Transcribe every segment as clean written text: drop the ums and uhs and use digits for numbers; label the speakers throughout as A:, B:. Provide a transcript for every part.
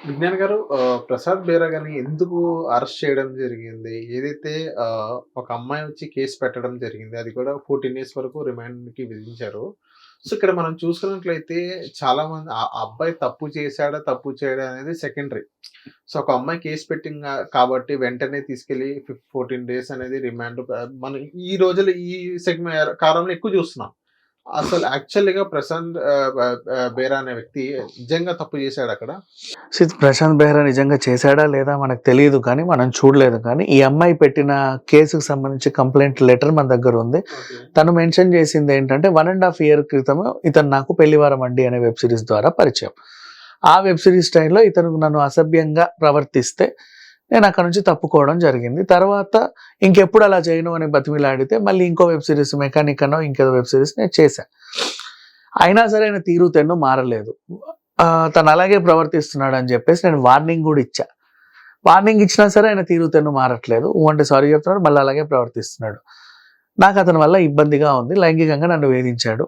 A: విజ్ఞాన్ గారు, ప్రసాద్ బేరా గారిని ఎందుకు అరెస్ట్ చేయడం జరిగింది? ఏదైతే ఒక అమ్మాయి వచ్చి కేస్ పెట్టడం జరిగింది. అది కూడా 14 డేస్ వరకు రిమాండ్‌కి విధించారు. సో, ఇక్కడ మనం చూసుకున్నట్లయితే చాలామంది ఆ అబ్బాయి తప్పు చేశాడా, తప్పు చేయడా అనేది సెకండరీ. సో, ఒక అమ్మాయి కేస్ పెట్టింది కాబట్టి వెంటనే తీసుకెళ్ళి 14 డేస్ అనేది రిమాండ్, మనం ఈ రోజుల్లో ఈ కాలంలో ఎక్కువ చూస్తున్నాం. అసలు యాక్చువల్‌గా ప్రశాంత్ బేరా అనే వ్యక్తి నిజంగా తప్పు చేశాడక్కడ?
B: ప్రశాంత్ బెహ్రా నిజంగా చేశాడా లేదా మనకు తెలియదు కానీ మనం చూడలేదు. కానీ ఈ అమ్మాయి పెట్టిన కేసుకు సంబంధించి కంప్లైంట్ లెటర్ మన దగ్గర ఉంది.
A: ఓకే.
B: తను మెన్షన్ చేసింది ఏంటంటే 1.5 year క్రితం ఇతను నాకు పెళ్లివారం అండి అనే వెబ్ సిరీస్ ద్వారా పరిచయం. ఆ వెబ్ సిరీస్ టైంలో ఇతను నన్ను అసభ్యంగా ప్రవర్తిస్తే నేను అక్కడ నుంచి తప్పుకోవడం జరిగింది. తర్వాత ఇంకెప్పుడు అలా చేయను అని బతిమిలాడితే మళ్ళీ ఇంకో వెబ్ సిరీస్ మెకానిక్ అనో ఇంకేదో వెబ్ సిరీస్ నేను చేశాను. అయినా సరే ఆయన తీరుతెన్ను మారలేదు. తను అలాగే ప్రవర్తిస్తున్నాడు అని చెప్పేసి నేను వార్నింగ్ కూడా ఇచ్చా. వార్నింగ్ ఇచ్చినా సరే ఆయన తీరుతెన్ను మారట్లేదు. అంటే సారీ చెప్తున్నాడు, మళ్ళీ అలాగే ప్రవర్తిస్తున్నాడు. నాకు అతని వల్ల ఇబ్బందిగా ఉంది. లైంగికంగా నన్ను వేధించాడు.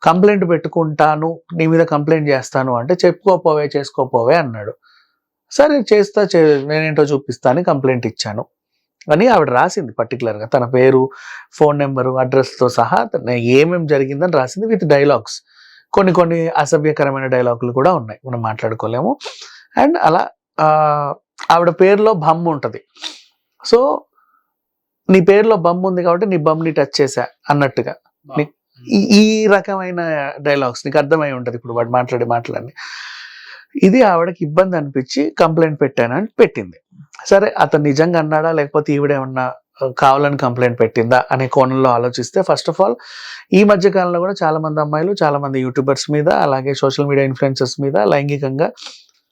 B: కంప్లైంట్ పెట్టుకుంటాను, నీ మీద కంప్లైంట్ చేస్తాను అంటే చెప్పుకోపోవే చేసుకోపోవే అన్నాడు. సరే చేస్తా, నేనేంటో చూపిస్తా అని కంప్లైంట్ ఇచ్చాను అని ఆవిడ రాసింది. పర్టికులర్గా తన పేరు, ఫోన్ నెంబరు, అడ్రస్తో సహా ఏమేమి జరిగిందని రాసింది విత్ డైలాగ్స్. కొన్ని అసభ్యకరమైన డైలాగులు కూడా ఉన్నాయి, మనం మాట్లాడుకోలేము. అండ్ అలా ఆవిడ పేరులో బమ్ ఉంటుంది. సో నీ పేరులో బమ్ ఉంది కాబట్టి నీ బమ్ని టచ్ చేశా అన్నట్టుగా ఈ రకమైన డైలాగ్స్ నీకు అర్థమై ఉంటుంది ఇప్పుడు వాడు మాట్లాడే మాటలన్నీ. ఇది ఆవిడకి ఇబ్బంది అనిపించి కంప్లైంట్ పెట్టానని పెట్టింది. సరే అతను నిజంగా అన్నాడా లేకపోతే ఈవిడేమన్నా కావాలని కంప్లైంట్ పెట్టిందా అనే కోణంలో ఆలోచిస్తే, ఫస్ట్ ఆఫ్ ఆల్ ఈ మధ్య కాలంలో కూడా చాలా మంది అమ్మాయిలు, చాలా మంది యూట్యూబర్స్ మీద, అలాగే సోషల్ మీడియా ఇన్ఫ్లుయెన్సర్స్ మీద లైంగికంగా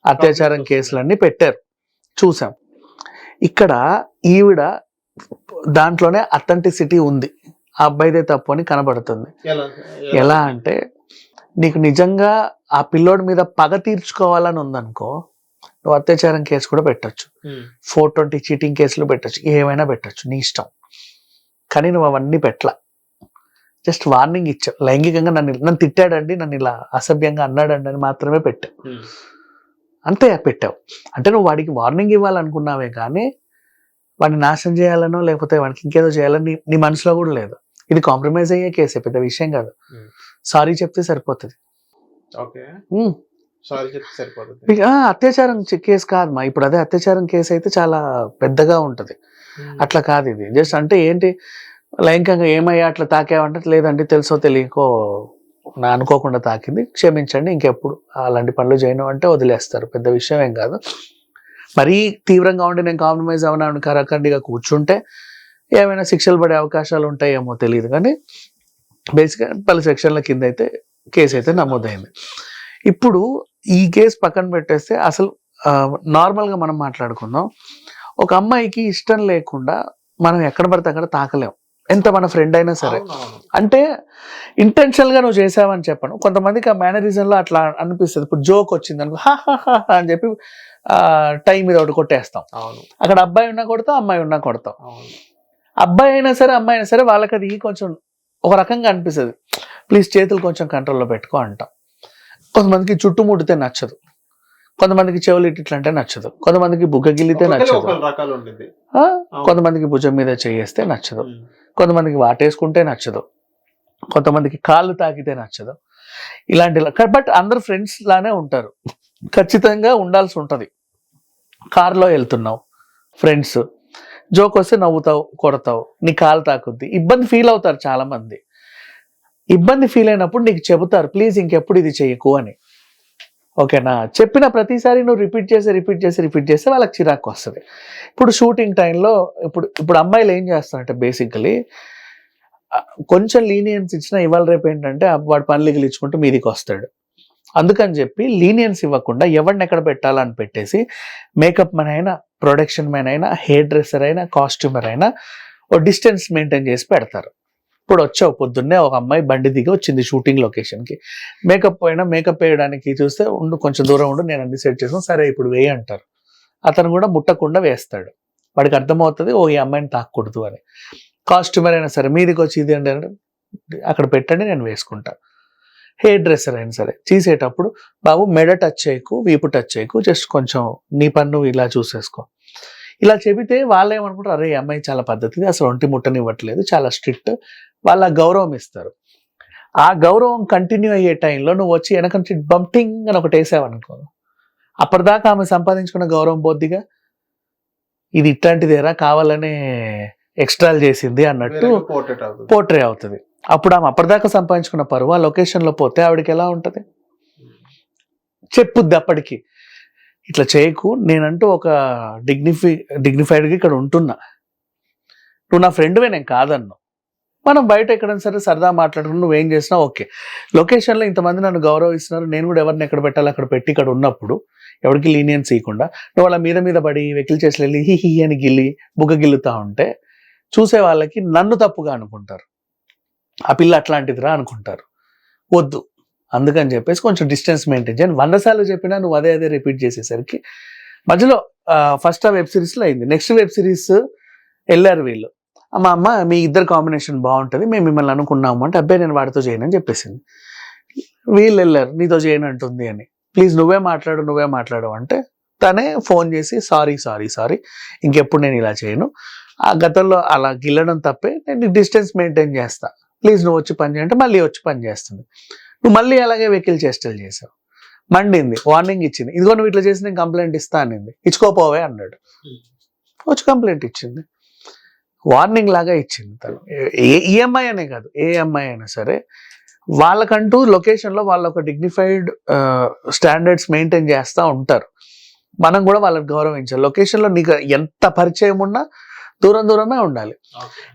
B: అత్యాచారం కేసులన్నీ పెట్టారు, చూసాం. ఇక్కడ ఈవిడ దాంట్లోనే అథెంటిసిటీ ఉంది, ఆ అబ్బాయిదే తప్పు అని కనబడుతుంది. ఎలా అంటే నీకు నిజంగా ఆ పిల్లోడి మీద పగ తీర్చుకోవాలని ఉందనుకో, నువ్వు అత్యాచారం కేసు కూడా పెట్టచ్చు, 420 చీటింగ్ కేసులు పెట్టచ్చు, ఏమైనా పెట్టచ్చు, నీ ఇష్టం. కానీ నువ్వు అవన్నీ పెట్టలా, జస్ట్ వార్నింగ్ ఇచ్చావు. లైంగికంగా నన్ను తిట్టాడండి, నన్ను ఇలా అసభ్యంగా అన్నాడండి అని మాత్రమే పెట్టావు. అంతే పెట్టావు. అంటే నువ్వు వాడికి వార్నింగ్ ఇవ్వాలనుకున్నావే కానీ వాడిని నాశనం చేయాలనో లేకపోతే వాడికి ఇంకేదో చేయాలని నీ మనసులో కూడా లేదు. ఇది కాంప్రమైజ్ అయ్యే కేసే, పెద్ద విషయం కాదు. సారీ చెప్తే సరిపోతుంది. అత్యాచారం కేసు కాదమ్మా. ఇప్పుడు అదే అత్యాచారం కేసు అయితే చాలా పెద్దగా ఉంటది. అట్లా కాదు ఇది. జస్ట్ అంటే ఏంటి, లైంగికంగా ఏమయ్యా అట్లా తాకేవంటే, లేదండి తెలుసో తెలియకో నా అనుకోకుండా తాకింది, క్షమించండి, ఇంకెప్పుడు అలాంటి పనులు చేయను అంటే వదిలేస్తారు. పెద్ద విషయం ఏం కాదు. మరీ తీవ్రంగా ఉండి నేను కాంప్రమైజ్ అవనాను కరకండిగా కూర్చుంటే ఏమైనా శిక్షలు పడే అవకాశాలు ఉంటాయేమో తెలియదు. కానీ బేసిక్గా పలు సెక్షన్ల కింద అయితే కేసు అయితే నమోదైంది. ఇప్పుడు ఈ కేసు పక్కన పెట్టేస్తే అసలు నార్మల్గా మనం మాట్లాడుకుందాం. ఒక అమ్మాయికి ఇష్టం లేకుండా మనం ఎక్కడ పడితే అక్కడ తాకలేం, ఎంత మన ఫ్రెండ్ అయినా సరే. అంటే ఇంటెన్షనల్గా నువ్వు చేసావని చెప్పను, కొంతమందికి ఆ మేనరిజంలో అట్లా అనిపిస్తుంది. ఇప్పుడు జోక్ వచ్చింది అనుకో, హా అని చెప్పి టైం మీద ఒకటి కొట్టేస్తాం. అక్కడ అబ్బాయి ఉన్నా కొడతాం, అమ్మాయి ఉన్నా కొడతాం. అబ్బాయి అయినా సరే అమ్మాయి అయినా సరే వాళ్ళకి అది కొంచెం ఒక రకంగా అనిపిస్తుంది. ప్లీజ్ చేతులు కొంచెం కంట్రోల్లో పెట్టుకో అంటాం. కొంతమందికి చుట్టుముడితే నచ్చదు, కొంతమందికి చెవులు ఇట్లా అంటే నచ్చదు, కొంతమందికి బుగ్గ గిల్లితే నచ్చదు, కొంతమందికి భుజం మీద చేయేస్తే నచ్చదు, కొంతమందికి వాటేసుకుంటే నచ్చదు, కొంతమందికి కాళ్ళు తాకితే నచ్చదు. ఇలాంటి బట్ అందరు ఫ్రెండ్స్ లానే ఉంటారు, ఖచ్చితంగా ఉండాల్సి ఉంటుంది. కారులో వెళ్తున్నావు, ఫ్రెండ్స్, జోక్ వస్తే నవ్వుతావు, కొడతావు, నీ కాలు తాకుద్ది, ఇబ్బంది ఫీల్ అవుతారు చాలా మంది. ఇబ్బంది ఫీల్ అయినప్పుడు నీకు చెబుతారు, ప్లీజ్ ఇంకెప్పుడు ఇది చెయ్యకు అని. ఓకేనా? చెప్పిన ప్రతిసారి నువ్వు రిపీట్ చేస్తే వాళ్ళకి చిరాకు వస్తుంది. ఇప్పుడు షూటింగ్ టైంలో ఇప్పుడు అమ్మాయిలు ఏం చేస్తారంటే బేసికలీ కొంచెం లీనియన్స్ ఇచ్చినా ఇవాళ రేపు ఏంటంటే వాడు పనులు గిలిచుకుంటూ మీదికి వస్తాడు. అందుకని చెప్పి లీనియన్స్ ఇవ్వకుండా ఎవరిని ఎక్కడ పెట్టాలని పెట్టేసి మేకప్ మ్యాన్ అయినా, ప్రొడక్షన్ మ్యాన్ అయినా, హెయిర్ డ్రెస్సర్ అయినా, కాస్ట్యూమర్ అయినా ఓ డిస్టెన్స్ మెయింటైన్ చేసి పెడతారు. ఇప్పుడు వచ్చావు పొద్దున్నే, ఒక అమ్మాయి బండి దిగి వచ్చింది షూటింగ్ లొకేషన్కి, మేకప్ వేయడానికి చూస్తే కొంచెం దూరం ఉండు, నేను అన్ని సెట్ చేసాను, సరే ఇప్పుడు వేయి అంటారు. అతను కూడా ముట్టకుండా వేస్తాడు. వాడికి అర్థమవుతుంది ఈ అమ్మాయిని తాకూడదు అని. కాస్ట్యూమర్ అయినా సరే మీదికి వచ్చి ఇది అంటే అక్కడ పెట్టండి నేను వేసుకుంటాను. హెయిర్ డ్రెస్సర్ అయినా సరే తీసేటప్పుడు బాబు మెడ టచ్ చేయకు, వీపు టచ్ చేయకు, జస్ట్ కొంచెం నీ పన్ను ఇలా చూసేసుకో. ఇలా చెబితే వాళ్ళు ఏమనుకుంటారు, అరే ఈ అమ్మాయి చాలా పద్ధతిది, అసలు ఒంటి ముట్టనివ్వట్లేదు, చాలా స్ట్రిక్ట్, వాళ్ళ గౌరవం ఇస్తారు. ఆ గౌరవం కంటిన్యూ అయ్యే టైంలో నువ్వు వచ్చి వెనక నుంచి బంపింగ్ అని ఒకటి వేసావనుకో, అప్పటిదాకా ఆమె సంపాదించుకున్న గౌరవం బొద్దిగా ఇది ఇట్లాంటిదేరా కావాలనే ఎక్స్ట్రాల్ చేసింది అన్నట్టు
A: పోర్ట్రేట్ అవుతుంది.
B: పోర్ట్రే అవుతుంది. అప్పుడు ఆమె అప్పటిదాకా సంపాదించుకున్న పరువు ఆ లొకేషన్లో పోతే ఆవిడకి ఎలా ఉంటుంది, చెప్పుద్ది అప్పటికి, ఇట్లా చేయకు, నేనంటూ ఒక డిగ్నిఫైడ్గా ఇక్కడ ఉంటున్నా, నువ్వు నా ఫ్రెండ్వే, నేను కాదన్ను, మనం బయట ఎక్కడైనా సరే సరదా మాట్లాడుకుని నువ్వేం చేసినా ఓకే, లొకేషన్లో ఇంతమంది నన్ను గౌరవిస్తున్నారు, నేను కూడా ఎవరిని ఎక్కడ పెట్టాలి అక్కడ పెట్టి ఇక్కడ ఉన్నప్పుడు ఎవరికి లీనియన్స్ ఇవ్వకుండా నువ్వు వాళ్ళ మీద పడి వెకిల్ చేసి వెళ్ళి హి హి అని గిల్లి బుగ్గ గిల్లుతా ఉంటే చూసే వాళ్ళకి నన్ను తప్పుగా అనుకుంటారు, ఆ పిల్ల అట్లాంటిదిరా అనుకుంటారు. వద్దు, అందుకని చెప్పేసి కొంచెం డిస్టెన్స్ మెయింటైన్ చేయండి. 100 సార్లు చెప్పినా నువ్వు అదే రిపీట్ చేసేసరికి మధ్యలో ఫస్ట్ ఆ వెబ్ సిరీస్లో అయింది. నెక్స్ట్ వెబ్ సిరీస్ వెళ్ళారు వీళ్ళు, అమ్మ మీ ఇద్దరు కాంబినేషన్ బాగుంటుంది, మేము మిమ్మల్ని అనుకున్నాము అంటే, అబ్బాయి నేను వాడితో చేయను అని చెప్పేసింది. వీళ్ళు వెళ్ళారు, నీతో చేయను అంటుంది అని, ప్లీజ్ నువ్వే మాట్లాడు అంటే తనే ఫోన్ చేసి సారీ ఇంకెప్పుడు నేను ఇలా చేయను, ఆ గతంలో అలా గిల్లడం తప్పే, నేను డిస్టెన్స్ మెయింటైన్ చేస్తా, ప్లీజ్ నువ్వు వచ్చి పని చేయంటే మళ్ళీ వచ్చి పని చేస్తుంది. నువ్వు మళ్ళీ అలాగే వెకిల్ చేష్టలు చేసావు, మండింది, వార్నింగ్ ఇచ్చింది, ఇదిగో నువ్వు ఇట్లా చేసి నేను కంప్లైంట్ ఇస్తా అనింది, ఇచ్చుకోపోవే అన్నాడు, వచ్చి కంప్లైంట్ ఇచ్చింది, వార్నింగ్ లాగా ఇచ్చింది తను. ఏ అమ్మాయి అనే కాదు, ఏ అమ్మాయి అయినా సరే వాళ్ళకంటూ లొకేషన్లో వాళ్ళ ఒక డిగ్నిఫైడ్ స్టాండర్డ్స్ మెయింటైన్ చేస్తూ ఉంటారు, మనం కూడా వాళ్ళకి గౌరవించాలి. లొకేషన్లో నీకు ఎంత పరిచయం ఉన్నా దూరమే ఉండాలి.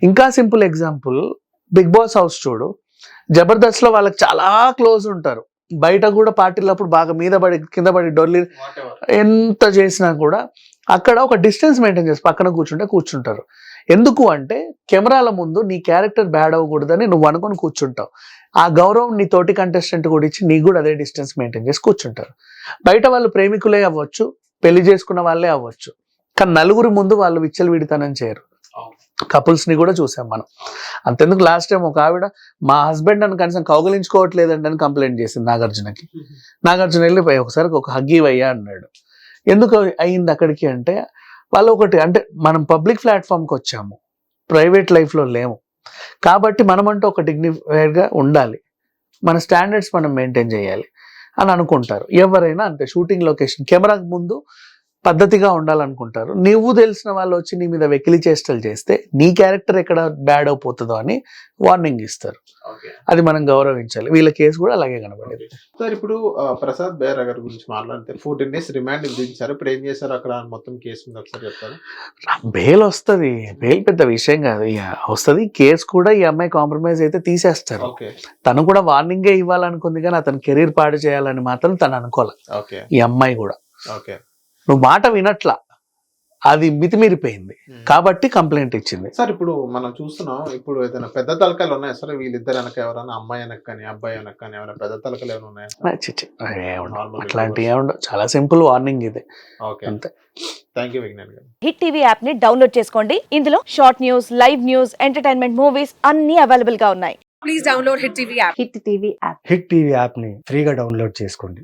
B: ఇంకా simple example, Bigg Boss house చూడు, జబర్దస్త్లో వాళ్ళకి చాలా క్లోజ్ ఉంటారు, బయట కూడా పార్టీలప్పుడు బాగా మీద పడి కింద పడి డొల్లి ఎంత చేసినా కూడా అక్కడ ఒక డిస్టెన్స్ మెయింటైన్ చేసి పక్కన కూర్చుంటారు. ఎందుకు అంటే కెమెరాల ముందు నీ క్యారెక్టర్ బ్యాడ్ అవ్వకూడదని నువ్వు అనుకుని కూర్చుంటావు, ఆ గౌరవం నీ తోటి కంటెస్టెంట్ కూడా ఇచ్చి నీకు కూడా అదే డిస్టెన్స్ మెయింటైన్ చేసి కూర్చుంటారు. బయట వాళ్ళు ప్రేమికులే అవ్వచ్చు, పెళ్లి చేసుకున్న వాళ్ళే అవ్వచ్చు, కానీ నలుగురి ముందు వాళ్ళు విచ్చలవిడితనం చేయరు. కపుల్స్ని కూడా చూసాం మనం. అంతెందుకు లాస్ట్ టైం ఒక ఆవిడ మా హస్బెండ్ అని కనీసం కౌగలించుకోవట్లేదండి అని కంప్లైంట్ చేసింది నాగార్జునకి. నాగార్జున వెళ్ళి ఒకసారి ఒక హగ్ ఇవ్వయ్యా అన్నాడు. ఎందుకు అయింది అక్కడికి అంటే, వాళ్ళు ఒకటి అంటే మనం పబ్లిక్ ప్లాట్ఫామ్కి వచ్చాము, ప్రైవేట్ లైఫ్లో లేము, కాబట్టి మనమంటూ ఒక డిగ్నిఫైడ్గా ఉండాలి, మన స్టాండర్డ్స్ మనం మెయింటైన్ చేయాలి అని అనుకుంటారు. ఎవరైనా అంతే, షూటింగ్ లొకేషన్ కెమెరా ముందు పద్ధతిగా ఉండాలనుకుంటారు. నువ్వు తెలిసిన వాళ్ళు వచ్చి నీ మీద వెకిలి చేష్టలు చేస్తే నీ క్యారెక్టర్ ఎక్కడ బ్యాడ్ అయిపోతుందో అని వార్నింగ్ ఇస్తారు, అది మనం గౌరవించాలి. వీళ్ళ కేసు కూడా అలాగే కనబడేది.
A: సార్ ఇప్పుడు ప్రసాద్ బేరా గారి గురించి మాట్లాడితే 14 days రిమాండ్ విధించారు, ఇప్పుడు ఏం చేశారు అక్కడ మొత్తం కేసు మీద ఒకసారి చెప్తారు.
B: బెయిల్ వస్తుంది, బెయిల్ పెద్ద విషయం కాదు, వస్తుంది. కేసు కూడా ఈ అమ్మాయి కాంప్రమైజ్ అయితే తీసేస్తారు. తను కూడా వార్నింగే ఇవ్వాలనుకుంది కానీ అతను కెరీర్ పాడు చేయాలని మాత్రం తను అనుకోలే. ఈ అమ్మాయి కూడా నువ్వు మాట వినట్లా, అది మితిమీరిపోయింది కాబట్టి కంప్లైంట్ ఇచ్చింది.
A: సార్ ఇప్పుడు మనం చూస్తున్నాం, ఇప్పుడు ఏదైనా పెద్ద తలకాయలు ఉన్నాయా సార్ వీళ్ళిద్దరు వెనక, ఎవరైనా అమ్మాయి వెనక కానీ అబ్బాయి వెనక కానీ ఏమైనా పెద్ద తలకాయలు ఏమైనా ఉన్నాయా?
B: అట్లాంటివి ఏముండవు, చాలా సింపుల్ వార్నింగ్ ఇది.
A: అంతే. థ్యాంక్ యూ విజ్ఞాన్ గారు.
C: హిట్ టీవీ యాప్ ని డౌన్లోడ్ చేసుకోండి, ఇందులో short news, live news, entertainment movies అన్ని అవైలబుల్ గా ఉన్నాయి. Please download hit TV app.
D: Hit TV app ని ఫ్రీగా డౌన్లోడ్ చేసుకోండి.